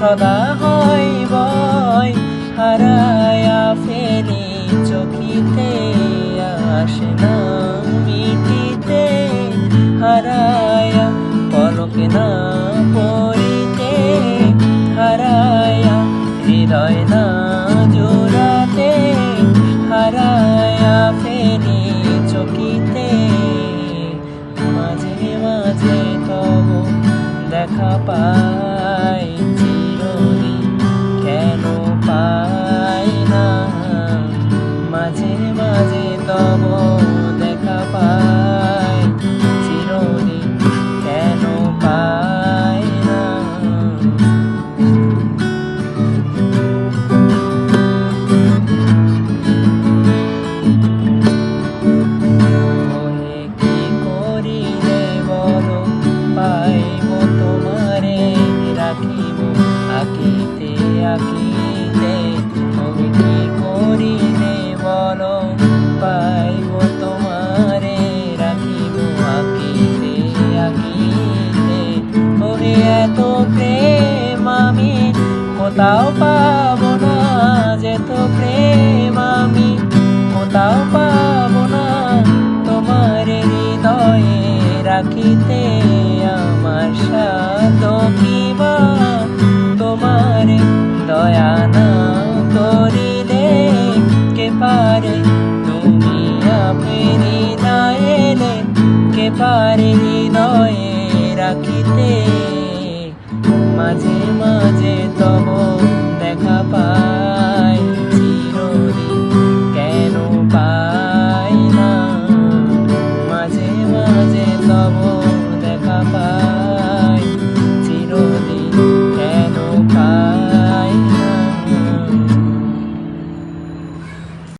সদা হয় ভয় হারায়া ফেলি চোখিতে আসে না মিটিতে হারায়া পলকে না পড়িতে হারায়া হৃদয় না জোড়াতে হারায়া ফেলি চোখিতে মাঝে মাঝে তব দেখা পাই চিরদিন কেন পাই না মাঝে মাঝে তব দেখা পাই চিরদিন কেন পাই না ওহে কি করিলে বলো পাইব তোমারে রাখিব আঁকিতে আঁকিতে ওহে কি করিলে বলো পাইব তোমারে রাখিব আঁকিতে আঁকিতে ওহে এত প্রেম আমি কোথাও পাবো না যেত প্রেম আমি কোথাও পাবো না তোমার হৃদয়ে রাখিতে আমার সাধ্য কিবা তোমার দয়া না করিলে কে পারে তুমি আপনি না এলে কে পারে হৃদয়ে রাখিতে মাঝে মাঝে তব